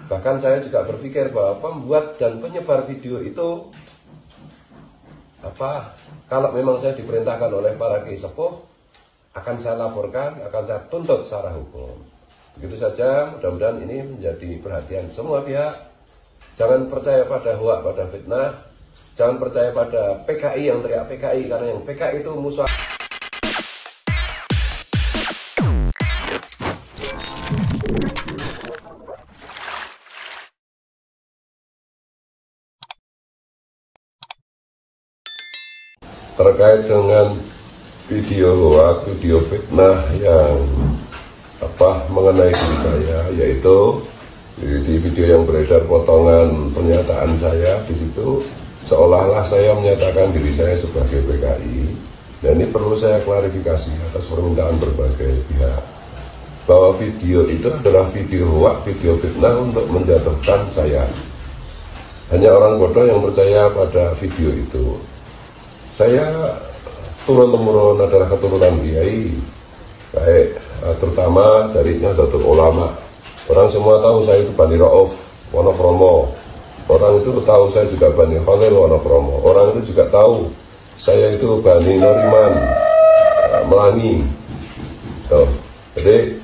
Bahkan saya juga berpikir bahwa pembuat dan penyebar video itu kalau memang saya diperintahkan oleh para kiai sepuh, akan saya laporkan, akan saya tuntut secara hukum. Begitu saja, mudah-mudahan ini menjadi perhatian semua pihak. Jangan percaya pada hoak, pada fitnah. Jangan percaya pada PKI yang teriak PKI, karena yang PKI itu musuh. Terkait dengan video hoak, video fitnah yang mengenai diri saya, yaitu di video yang beredar potongan pernyataan saya di situ seolah-olah saya menyatakan diri saya sebagai PKI. Dan ini perlu saya klarifikasi atas permintaan berbagai pihak bahwa video itu adalah video hoak, video fitnah untuk menjatuhkan saya. Hanya orang bodoh yang percaya pada video itu. Saya turun-temurun adalah keturunan kiai, baik terutama dari Nahdlatul Ulama. Orang semua tahu saya itu Bani Rauf, Wonokromo. Orang itu tahu saya juga Bani Khalil, Wonokromo. Orang itu juga tahu saya itu Bani Noriman, Melani. Jadi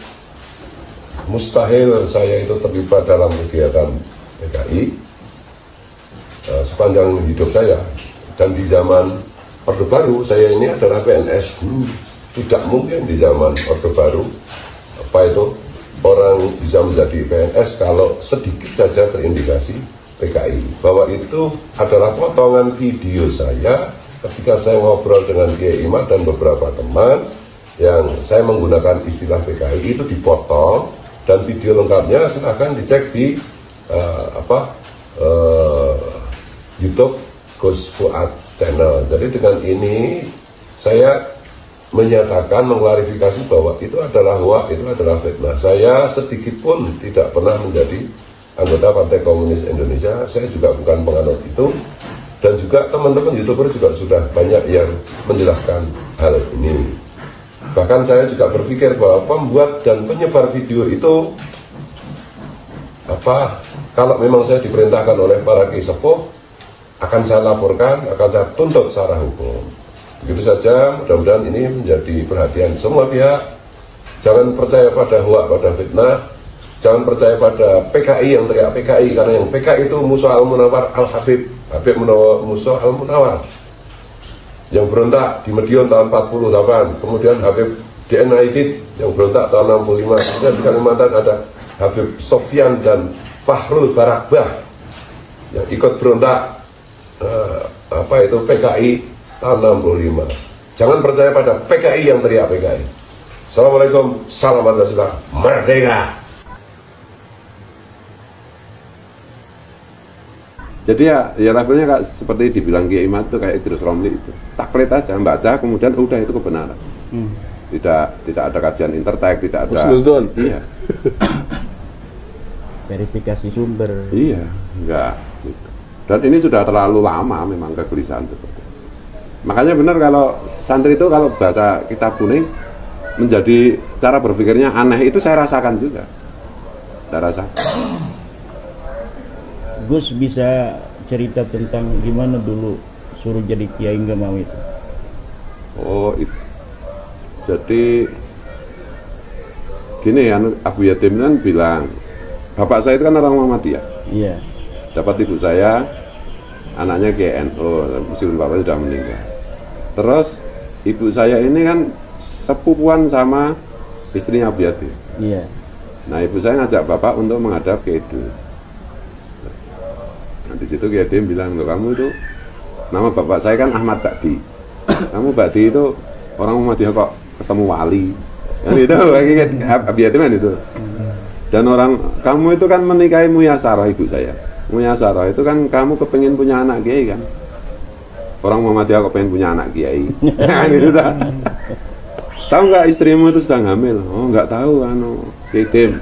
mustahil saya itu terlibat dalam kegiatan PKI sepanjang hidup saya. Dan di zaman Orde Baru, saya ini adalah PNS dulu. Tidak mungkin di zaman Orde Baru orang bisa menjadi PNS kalau sedikit saja terindikasi PKI. Bahwa itu adalah potongan video saya ketika saya ngobrol dengan Kiai Imad dan beberapa teman yang saya menggunakan istilah PKI itu dipotong, dan video lengkapnya silahkan dicek di YouTube Gus Fuad channel. Jadi dengan ini saya menyatakan, mengklarifikasi bahwa itu adalah hoak, itu adalah fitnah. Saya sedikit pun tidak pernah menjadi anggota Partai Komunis Indonesia. Saya juga bukan penganut itu. Dan juga teman-teman YouTuber juga sudah banyak yang menjelaskan hal ini. Bahkan saya juga berpikir bahwa pembuat dan penyebar video itu kalau memang saya diperintahkan oleh para kiai sepuh, akan saya laporkan, akan saya tuntut secara hukum. Begitu saja, mudah-mudahan ini menjadi perhatian semua pihak. Jangan percaya pada hoak, pada fitnah. Jangan percaya pada PKI yang teriak PKI, karena yang PKI itu musuh Al-Munawar Al-Habib, Habib musuh Al-Munawar, yang berontak di Madiun tahun 48. Kemudian Habib DNAidit yang berontak tahun 65. Kemudian di Kalimantan ada Habib Sofyan dan Fahrul Barakbah yang ikut berontak itu PKI tahun 65. Jangan percaya pada PKI yang teriak PKI. Assalamualaikum, salam Pancasila, merdeka. Jadi ya levelnya kayak seperti dibilang Kiai Imad itu kayak Idrus Romli itu. Taklid aja, baca kemudian udah itu kebenaran. Tidak ada kajian intertek, tidak ada. Iya. Verifikasi sumber. Iya, enggak gitu. Dan ini sudah terlalu lama memang kegelisahan seperti itu. Makanya benar kalau santri itu kalau baca kitab kuning menjadi cara berpikirnya aneh, itu saya rasakan juga. Saya rasakan. Gus bisa cerita tentang gimana dulu suruh jadi kiai nggak mau itu? Oh itu. Jadi gini ya, Abu Yatim kan bilang, bapak saya itu kan orang Muhammadiyah. Iya. Dapat ibu saya, anaknya KNO, meskipun bapaknya sudah meninggal. Terus ibu saya ini kan sepupuan sama istrinya Abu Yatim. Iya. Nah ibu saya ngajak bapak untuk menghadap ke itu. Nah di situ Kiai Yatim bilang, loh kamu itu, nama bapak saya kan Ahmad Bakdi. Kamu Bakdi itu orang Muhammadiyah kok ketemu wali. Kan itu Abu Yatim kan itu. Dan orang kamu itu kan menikahi Muyasarah ibu saya. Muyasarah itu kan kamu kepengen punya anak kiai kan. Orang Muhammadiyah kepengen punya anak kiai. Kan itu tak. Tahu nggak istrimu itu sedang hamil? Oh nggak tahu Kiai Tim.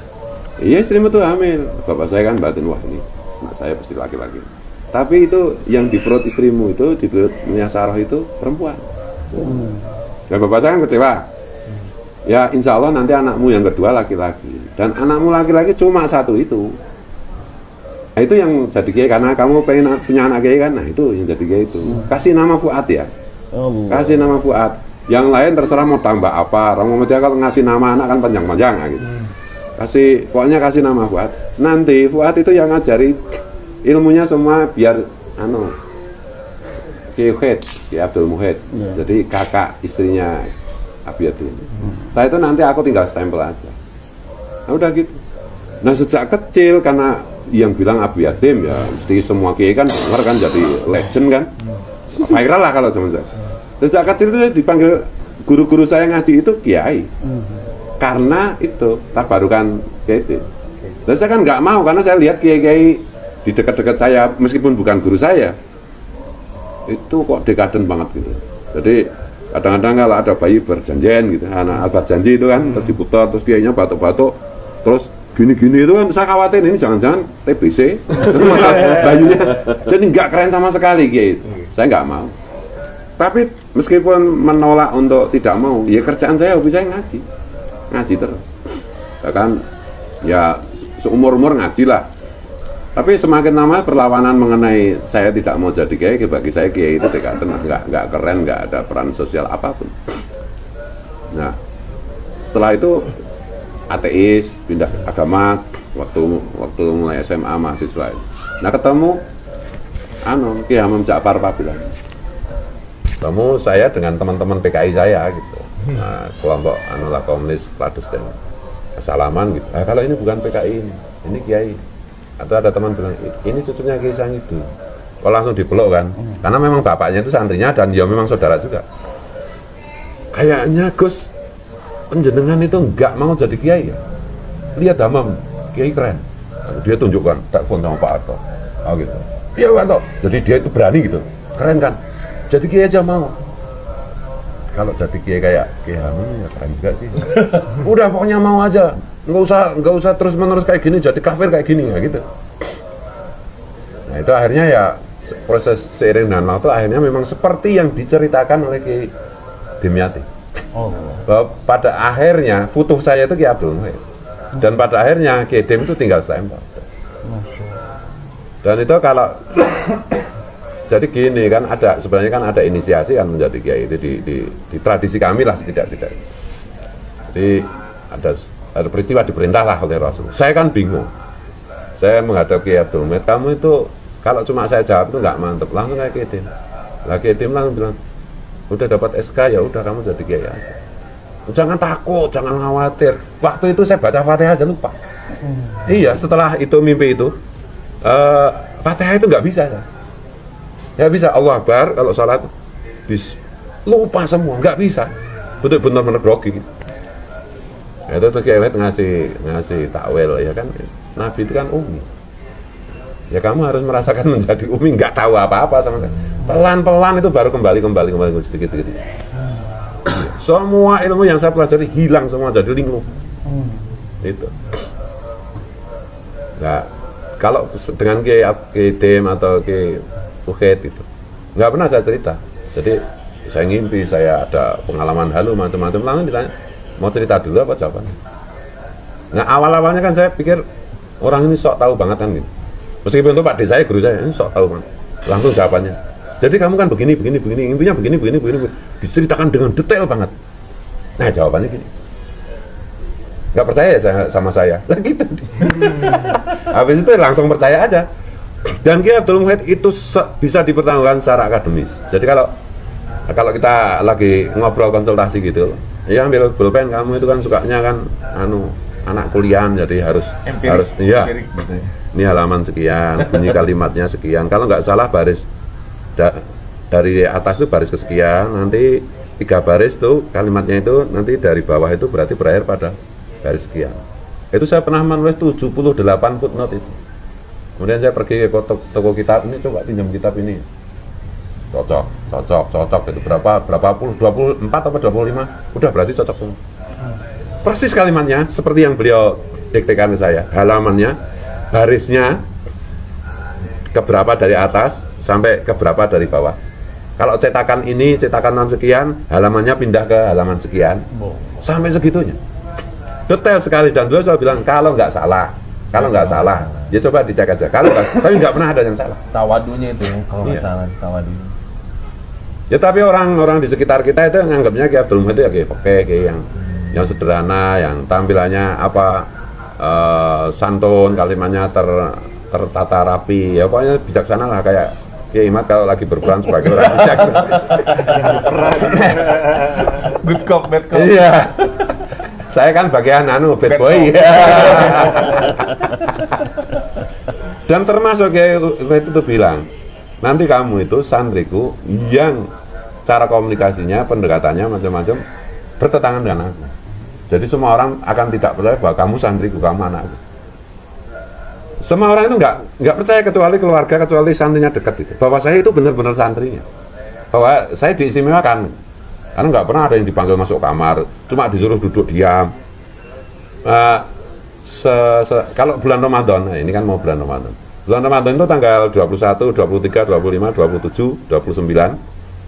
Iya istrimu tuh hamil. Bapak saya kan batin, wah ini anak saya pasti laki-laki. Tapi itu yang di perut istrimu itu, di perut Muyasarah itu perempuan. Dan bapak saya kan kecewa. Ya insya Allah nanti anakmu yang kedua laki-laki. Dan anakmu laki-laki cuma satu itu. Nah, itu yang jadi kiai karena kamu pengen punya anak kiai kan, nah itu yang jadi kiai itu. Kasih nama Fuad ya, kasih nama Fuad. Yang lain terserah mau tambah apa. Orang Muhammadiyah kalau ngasih nama anak kan panjang-panjang gitu. Pokoknya kasih nama Fuad. Nanti Fuad itu yang ngajari ilmunya semua biar Kiai Muhid, Kiai Abdul Muhid. Jadi kakak istrinya Abiyati. Setelah itu nanti aku tinggal stempel aja. Nah udah gitu. Nah sejak kecil karena yang bilang Abu Yatim ya mesti semua kiai kan denger kan jadi legend kan. Viral lah kalau zaman saya. Sejak kecil itu dipanggil guru-guru saya ngaji itu kiai. Karena itu tabarukan kiai itu. Dan saya kan nggak mau karena saya lihat kiai-kiai di dekat-dekat saya meskipun bukan guru saya itu kok dekaden banget gitu. Jadi kadang-kadang kalau ada bayi berjanjian gitu, anak berjanji itu kan terus diputar terus kiainya batuk-batuk terus gini-gini itu kan saya khawatir ini jangan-jangan TBC bayinya jadi nggak keren sama sekali kiai itu. Saya nggak mau. Tapi meskipun menolak untuk tidak mau, ya kerjaan saya hobi saya ngaji terus. Bahkan ya seumur-umur ngaji lah. Tapi semakin lama perlawanan mengenai saya tidak mau jadi kiai, bagi saya kiai itu nggak keren, nggak ada peran sosial apapun. Nah, setelah itu ateis, pindah agama waktu mulai SMA mahasiswa. Nah ketemu Ki Hamam Ja'far Pabilan. Ketemu saya dengan teman-teman PKI saya gitu. Nah, kelompok komunis Klaten. Salaman gitu. Nah, kalau ini bukan PKI ini kiai. Atau ada teman bilang, ini cucunya Kiai Sangidu. Kok langsung dipeluk kan? Karena memang bapaknya itu santrinya dan dia memang saudara juga. Kayaknya Gus, penjenengan itu enggak mau jadi kiai ya? Lihat Hamam, kiai keren. Dia tunjukkan, telepon sama Pak Harto. Oh gitu. Iya Pak Harto. Jadi dia itu berani gitu. Keren kan? Jadi kiai aja mau. Kalau jadi kiai kayak Kiai Hamam ya keren juga sih. Udah pokoknya mau aja. Nggak usah terus-menerus kayak gini, jadi kafir kayak gini ya gitu. Nah itu akhirnya ya proses seiring dengan waktu akhirnya memang seperti yang diceritakan oleh Kiai Dimyati. Bahwa pada akhirnya futuh saya itu Kiai Abdul Muhid. Dan pada akhirnya Kiai Dim itu tinggal stempel. Dan itu kalau jadi gini kan sebenarnya kan ada inisiasi kan menjadi kiai itu di tradisi kami lah tidak. Jadi ada peristiwa diperintah lah oleh Rasul. Saya kan bingung. Saya menghadap Kiai Abdul Muhid, kamu itu kalau cuma saya jawab itu nggak mantep, langsung kayak Kiai Dim. Lah Kiai Dim langsung bilang, udah dapat SK ya udah kamu jadi kiai aja. Jangan takut, jangan khawatir. Waktu itu saya baca Fatihah aja lupa. Iya, setelah itu mimpi itu Fatihah itu nggak bisa ya. Ya bisa Allah Akbar kalau sholat lupa semua, nggak bisa. Benar-benar grogi. Itu tuh Kiai ngasih takwil ya kan. Nabi itu kan umi. Ya kamu harus merasakan menjadi umi, nggak tahu apa-apa sama sekali. Pelan-pelan itu baru kembali sedikit-sedikit. Semua ilmu yang saya pelajari hilang semua jadi linglung. Itu. Nah, kalau dengan Kiai Dim atau Kiai Muhid itu nggak pernah saya cerita. Jadi saya ngimpi, saya ada pengalaman halu macam-macam, langsung ditanya mau cerita dulu apa jawabannya. Nah awal-awalnya kan saya pikir orang ini sok tahu banget kan gitu. Meskipun itu Pak D saya guru saya ini sok tahu banget. Langsung jawabannya. Jadi kamu kan begini, intinya begini, diceritakan dengan detail banget. Nah jawabannya gini. Nggak percaya ya sama saya? Lah gitu. Habis itu langsung percaya aja. Dan Kiai Abdul Muhid itu bisa dipertanggungjawabkan secara akademis. Jadi kalau kita lagi ngobrol konsultasi gitu, ya ambil pulpen, kamu itu kan sukanya kan anak kuliah, jadi harus iya. Ini halaman sekian, bunyi kalimatnya sekian. Kalau nggak salah baris dari atas itu baris kesekian, nanti 3 baris tuh kalimatnya itu nanti dari bawah itu berarti berakhir pada baris sekian. Itu saya pernah menulis 78 footnote itu. Kemudian saya pergi ke toko kitab, ini coba pinjam kitab ini. Cocok itu berapa puluh, 24 atau 25, udah berarti cocok semua. Persis kalimatnya seperti yang beliau diktekan ke saya, halamannya, barisnya keberapa dari atas sampai keberapa dari bawah. Kalau cetakan ini, cetakan 6 sekian, halamannya pindah ke halaman sekian, sampai segitunya. Detail sekali, dan beliau selalu bilang, kalau nggak salah, Kalau nggak salah, ya coba dicek aja. Kalau tapi nggak pernah ada yang salah. Tawadunya itu ya, kalau nggak salah tawadu. Ya tapi orang-orang di sekitar kita itu nganggapnya Ki Abdul Muhid itu ya kayak oke, kayak yang sederhana, yang tampilannya santun, kalimatnya tertata rapi, ya pokoknya bijaksana lah kayak Kiai Imad kalau lagi berperan sebagai orang bijak. Good cop, bad cop. Iya. Saya kan bagian bad boy. Dan termasuk Kiai itu tuh bilang, nanti kamu itu santriku yang cara komunikasinya, pendekatannya macam-macam bertentangan dengan aku. Jadi semua orang akan tidak percaya bahwa kamu santriku, kamu anakku. Semua orang itu nggak percaya kecuali keluarga, kecuali santrinya dekat itu. Bahwa saya itu benar-benar santrinya. Bahwa saya diistimewakan. Karena nggak pernah ada yang dipanggil masuk kamar, cuma disuruh duduk diam. Kalau bulan Ramadan, ini kan mau bulan Ramadan. Bulan Ramadan itu tanggal 21, 23, 25, 27, 29.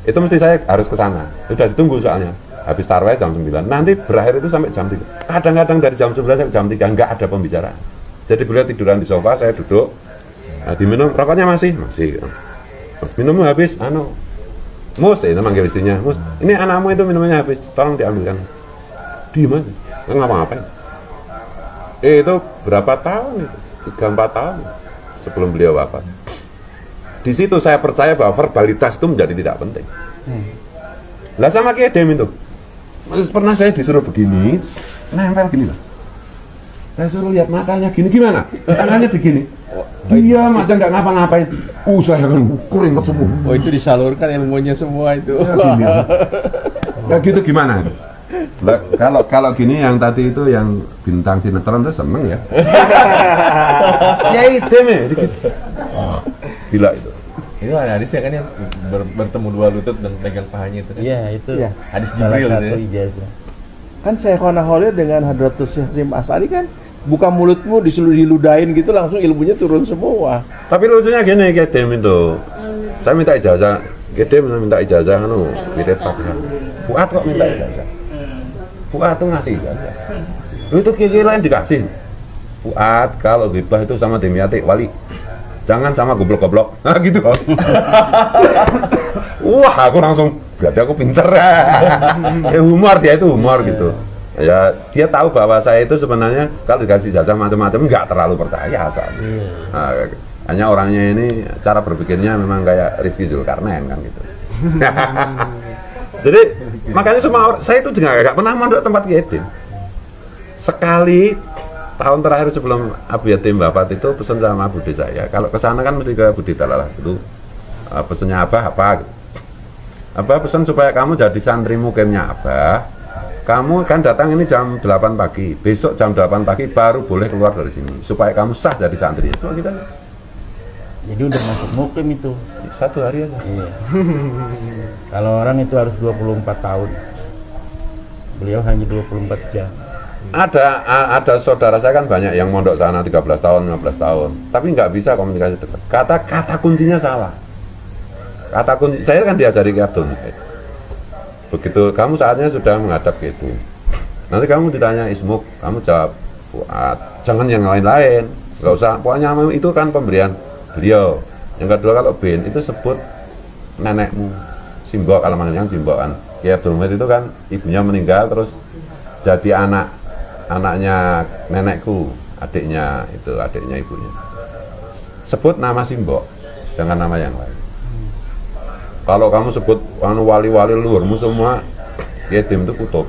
Itu mesti saya harus ke sana. Sudah ditunggu soalnya. Habis tarawih jam 9. Nanti berakhir itu sampai jam 3. Kadang-kadang dari jam 9 sampai jam 3 nggak ada pembicaraan. Jadi beliau tiduran di sofa, saya duduk. Nah, diminum, rokoknya masih. Minumnya habis, Mus, itu manggil istrinya, Mus, ini anakmu itu minumnya habis, tolong diambilkan. Diem aja, nggak ngapa-ngapain. Itu berapa tahun itu? 3-4 tahun sebelum beliau wafat. Di situ saya percaya bahwa verbalitas itu menjadi tidak penting. Lah sama Kiai Dem itu, pernah saya disuruh begini, nempel gini lah. Saya suruh lihat matanya gini, gimana? Tangannya begini. Dia macam nggak ngapa-ngapain. Saya kan keringet semua. Oh, itu disalurkan ilmunya semua itu. Ya gitu gimana? Kalau gini yang tadi itu yang bintang sinetron itu seneng ya. Ya itu gila itu. Itu ada hadisnya kan yang bertemu dua lutut dan pegang pahanya itu kan. Iya, itu. Iya. Hadis Salah Jibril satu itu ya. ijazah. Kan Syekhona Khalil dengan Hadratus Syekh Hasyim Asy'ari kan buka mulutmu diludahin gitu langsung ilmunya turun semua. Tapi lucunya gini, Kiai Dem itu, saya minta ijazah, Kiai Dem minta ijazah, wirid Fatihah. Fuad kok minta ijazah? Fuad tuh ngasih ijazah. Itu Kiai lain dikasih. Fuad kalau ghibah itu sama Dimyati wali, jangan sama goblok-goblok. Nah gitu. Wah, aku langsung berarti aku pinter. Humor, dia itu humor gitu. Ya, dia tahu bahwa saya itu sebenarnya kalau dikasih jasa macam-macam nggak terlalu percaya soalnya. Nah, hanya orangnya ini cara berpikirnya memang kayak Rifki Zulkarnain kan gitu. Jadi makanya semua saya itu juga nggak pernah mondok tempat Kiai Dem. Sekali tahun terakhir sebelum Abu Yatim wafat itu pesan sama Budi saya, kalau ke sana kan mesti ke Budi Talalah itu pesannya apa gitu. Abah pesan supaya kamu jadi santri mukimnya Abah. Kamu kan datang ini jam 8 pagi, besok jam 8 pagi baru boleh keluar dari sini supaya kamu sah jadi santri. Cuma kita Jadi udah masuk mukim itu. 1 hari aja. Iya. Kalau orang itu harus 24 tahun. Beliau hanya 24 jam. Ada saudara saya kan banyak yang mondok sana 13 tahun, 15 tahun, tapi nggak bisa komunikasi dekat. Kata kuncinya salah. Kata kunci saya kan diajari Ki Abdul Muhid. Begitu kamu saatnya sudah menghadap gitu, nanti kamu ditanya Ismuk, kamu jawab Fuad, jangan yang lain-lain, nggak usah, pokoknya itu kan pemberian beliau. Yang kedua kalau bin itu sebut nenekmu, Simbok, kalau manggilnya Simbok kan. Ki Abdul Muhid itu kan ibunya meninggal terus jadi anaknya nenekku, adiknya ibunya. Sebut nama Simbok, jangan nama yang lain. Kalau kamu sebut wali-wali luhurmu semua, Kiai Dem itu kutub.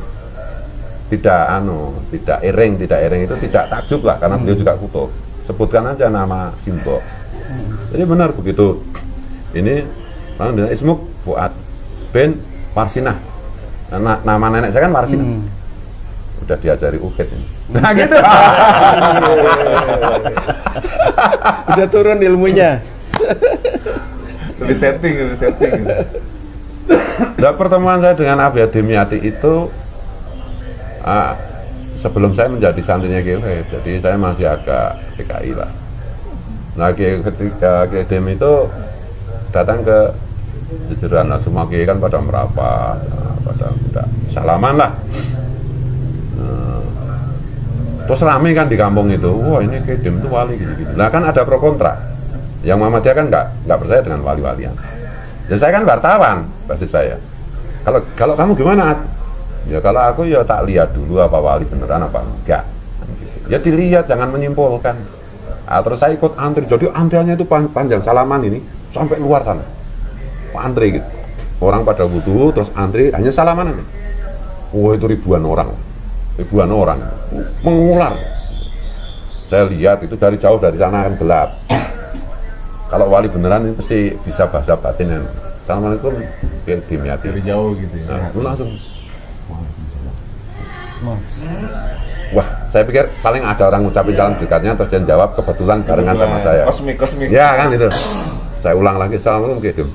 Tidak iring itu tidak takjub lah karena beliau juga kutub. Sebutkan aja nama Simbok. Jadi benar begitu. Ini Ismuk Fuad bin Warsinah. Nama nenek saya kan Warsinah. Udah diajari ukit ini. Nah gitu. Udah turun ilmunya. Udah setting. Nah, pertemuan saya dengan Abu Yatim Yati itu sebelum saya menjadi santrinya Kiai Wahid, jadi saya masih agak PKI lah. Nah, ketika Kiai Dem itu datang ke jajaran, nah, semua Kiai kan pada merapat, pada salaman lah. Terus rame kan di kampung itu, wah ini Kedim itu wali gini-gini. Nah kan ada pro kontra. Yang Muhammadiyah kan nggak percaya dengan wali-walian. Dan saya kan wartawan, basis saya. Kalau kamu gimana? Ya kalau aku ya tak lihat dulu apa wali beneran apa enggak. Ya dilihat, jangan menyimpulkan. Terus saya ikut antri, jadi antriannya itu panjang, salaman ini sampai luar sana. Antri gitu. Orang pada wudhu, terus antri, hanya salaman aja. Wah itu ribuan orang mengular. Saya lihat itu dari jauh, dari sana kan gelap. Kalau wali beneran ini pasti bisa bahasa batin. Assalamualaikum, kayak dimyati dari jauh gitu ya. Nah, itu langsung. Wah, saya pikir paling ada orang ngucapin salam dekatnya, terus dia jawab kebetulan barengan sama saya. Kosmik. Ya kan itu. Saya ulang lagi, assalamualaikum kayak gitu.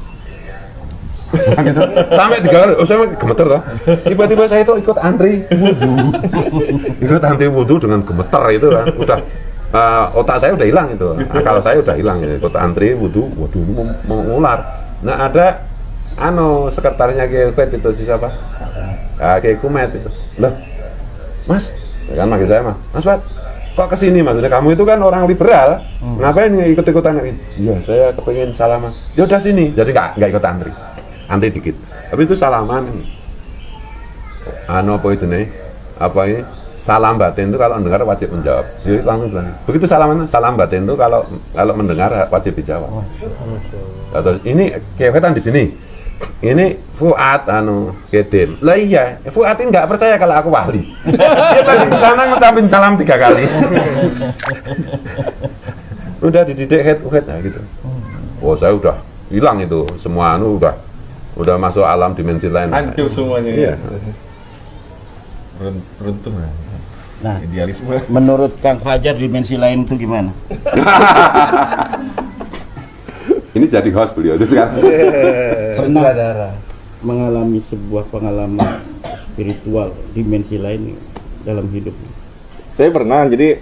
Gitu. Sampai 3 kali, saya gemeter loh. Tiba-tiba saya itu ikut antri wudhu dengan gemeter itu kan. Udah otak saya udah hilang itu, akal saya udah hilang ya. Ikut antri wudhu, waduh ini mau ngular. Nah ada sekretarisnya Kiai Kumet itu siapa? Kiai Kumet itu. Loh, Mas, ya kan manggil saya Mas Pat, kok kesini maksudnya kamu itu kan orang liberal, ngapain ikut-ikutan ini? Iya saya kepengen salaman. Ya udah sini, jadi nggak ikut antri dikit. Tapi itu salaman. Apa jenis? Apa ini? Salam batin itu kalau mendengar wajib menjawab. Jadi langsung bilang. Begitu salam batin itu kalau mendengar wajib dijawab. Atau ini kewetan di sini. Ini Fuad Kedim. Lah iya, Fuad ini nggak percaya kalau aku wali. Dia tadi di sana ngucapin salam 3 kali. Udah dididik head nah gitu. Oh saya udah hilang itu semua udah masuk alam dimensi lain. Hancur semuanya. Iya. Beruntung ya. Nah, Idealisme. menurut Kang Fajar dimensi lain itu gimana? Ini jadi host beliau itu kan. Pernah mengalami sebuah pengalaman spiritual dimensi lain dalam hidup? Saya pernah, jadi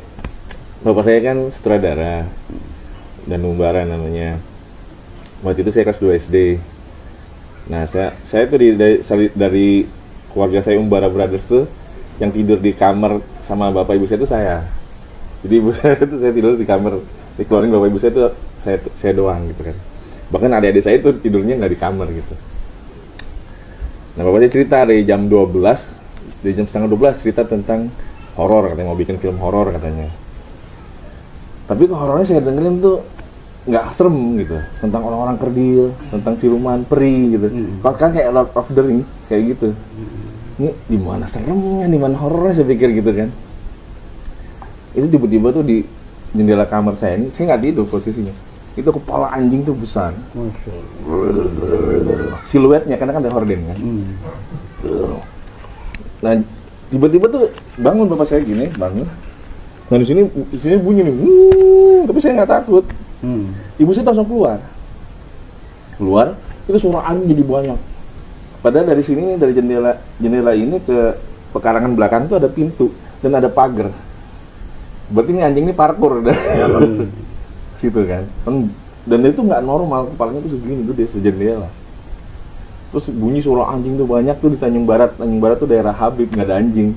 bapak saya kan sutradara dan Umbara namanya. Waktu itu saya kelas 2 SD. Nah, saya tuh dari keluarga saya Umbara Brothers tuh yang tidur di kamar sama bapak ibu saya itu saya. Jadi ibu saya itu saya tidur di kamar, dikeluarin bapak ibu saya itu saya doang gitu kan. Bahkan adik-adik saya itu tidurnya nggak di kamar gitu. Nah, bapak saya cerita dari jam 12, dari jam setengah 12 cerita tentang horor, katanya mau bikin film horor katanya. Tapi horornya saya dengerin tuh nggak serem gitu, tentang orang-orang kerdil, tentang siluman, peri gitu. Kan kayak Lord of the Ring kayak gitu. Ini di mana seremnya, di mana horornya saya pikir gitu kan. Itu tiba-tiba tuh di jendela kamar saya ini, saya nggak tidur posisinya. Itu kepala anjing tuh besar. Siluetnya karena kan ada horden kan. Nah, tiba-tiba tuh bangun bapak saya gini, bangun. Nah di sini bunyi nih, tapi saya nggak takut. Ibu saya langsung keluar, itu suara anjing jadi banyak. Padahal dari sini, dari jendela ini ke pekarangan belakang tuh ada pintu dan ada pagar. Berarti ini anjing ini parkur dari situ kan. Dan itu nggak normal, kepalanya tuh segini gede sejendela. Terus bunyi suara anjing tuh banyak tuh di Tanjung Barat. Tanjung Barat tuh daerah Habib, nggak ada anjing.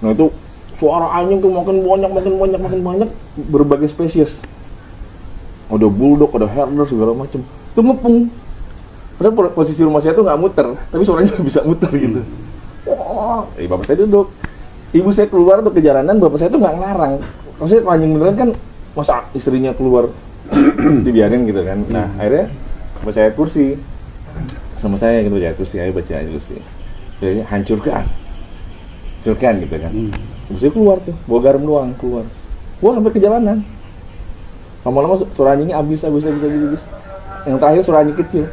Nah itu suara anjing tuh makin banyak, berbagai spesies. Ada bulldog, ada herder segala macam. Itu ngepung. Padahal posisi rumah saya tuh nggak muter, tapi suaranya bisa muter gitu. Bapak saya duduk. Ibu saya keluar tuh ke jalanan, bapak saya tuh nggak ngelarang. Maksudnya kalau anjing beneran kan, masa istrinya keluar dibiarin gitu kan. Nah akhirnya bapak saya kursi sama saya gitu, ya kursi, ayo baca aja kursi. Jadi hancurkan gitu kan. Ibu saya keluar tuh, bawa garam doang keluar. Wah sampai ke jalanan. Lama-lama suara anjingnya habis. Yang terakhir suara anjing kecil.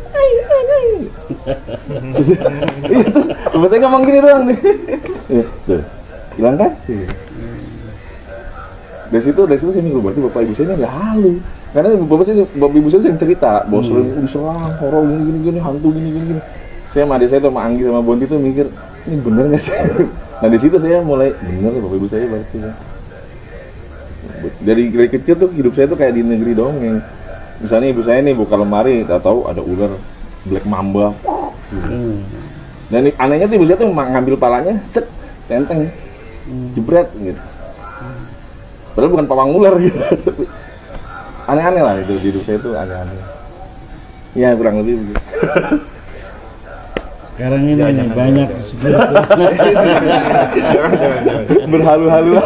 Iya terus bapak saya ngomong gini doang nih. Tuh, hilang kan? Dari situ saya mikir berarti bapak ibu saya nggak halu. Karena bapak ibu saya sering cerita bahwa sering diserang horor gini, hantu gini. Saya sama adik saya tuh, sama Anggi sama Bondi tuh mikir, ini bener nggak sih? Nah di situ saya mulai bener bapak ibu saya berarti ya. Dari kecil tuh hidup saya tuh kayak di negeri dongeng. Misalnya ibu saya nih buka lemari, tahu ada ular black mamba. Dan anehnya tuh ibu saya tuh ngambil palanya, tenteng, jebret gitu. Padahal bukan pawang ular gitu. Tapi aneh-aneh lah itu, di hidup saya itu aneh-aneh. Ya kurang lebih begitu. Sekarang ini nih, banyak Berhalu-halu.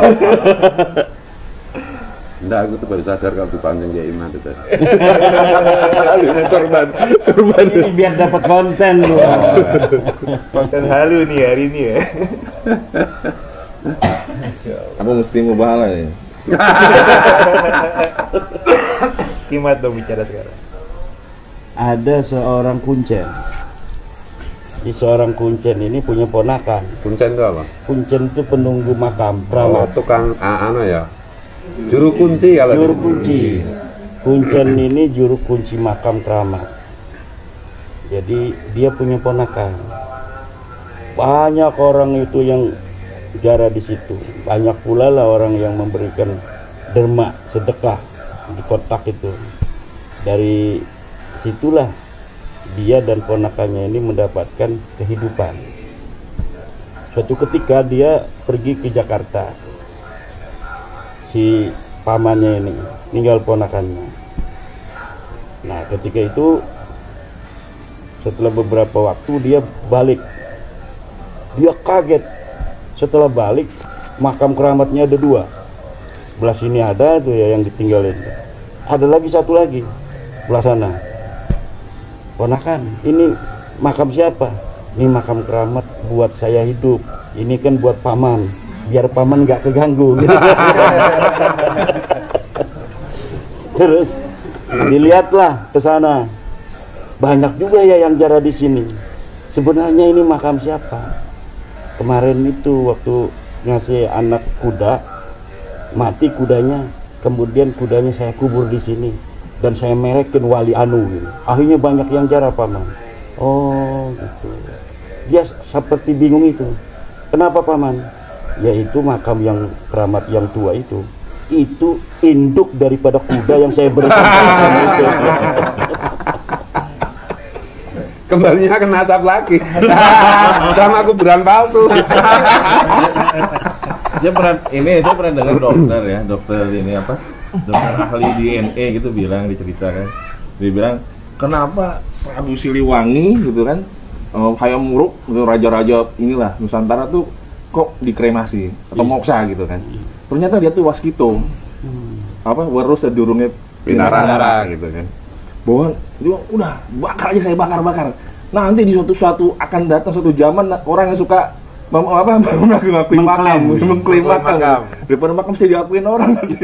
Enggak, aku tuh baru sadar kalau dipanggil Kiai Iman itu tadi. korban. ini biar dapat konten lu. Konten halu nih hari ini ya. Apa mesti mau bahala ya? Kimat dong bicara sekarang. Ada seorang kuncen. Di seorang kuncen ini punya ponakan. Kuncen itu apa? Kuncen itu penunggu makam, Oh, keramat. tukang anu ya. Juru kunci kalau Juru di- kunci. Kuncen ini juru kunci makam keramat. Jadi dia punya ponakan. Banyak orang itu yang ziarah di situ. Banyak pula lah orang yang memberikan derma, sedekah di kotak itu. Dari situlah dia dan ponakannya ini mendapatkan kehidupan. Suatu ketika dia pergi ke Jakarta. Si pamannya ini tinggal ponakannya. Nah, ketika itu setelah beberapa waktu dia balik. Dia kaget. Setelah balik, makam keramatnya ada 2. Belah sini ada tuh ya yang ditinggalin. Ada lagi satu lagi belah sana. Ponakan, ini makam siapa? Ini makam keramat buat saya hidup. Ini kan buat paman, biar paman nggak keganggu. Gitu. Terus dilihatlah ke sana. Banyak juga ya yang ziarah di sini. Sebenarnya ini makam siapa? Kemarin itu waktu ngasih anak kuda, mati kudanya, kemudian kudanya saya kubur di sini dan saya merekin wali anu gitu. Akhirnya banyak yang ziarah paman. Oh gitu. Dia seperti bingung itu. Kenapa paman? Yaitu makam yang keramat yang tua itu induk daripada kuda yang saya berikan. Kembalinya ke nasab lagi. Sama kuburan palsu. Saya pernah dengar dokter ya, dokter ini apa? Dokter ahli DNA gitu bilang, diceritakan. Dia bilang, kenapa Prabu Siliwangi gitu kan, kayak Muruk, gitu, raja-raja inilah Nusantara tuh kok dikremasi atau moksa gitu kan? Ternyata dia tuh waskito, apa? Warus sedurungnya Pinara gitu kan? Bahwa dia udah bakar aja, saya bakar. Nanti di suatu akan datang suatu zaman orang yang suka mengklaim makam, daripada makam bisa diakuin orang nanti.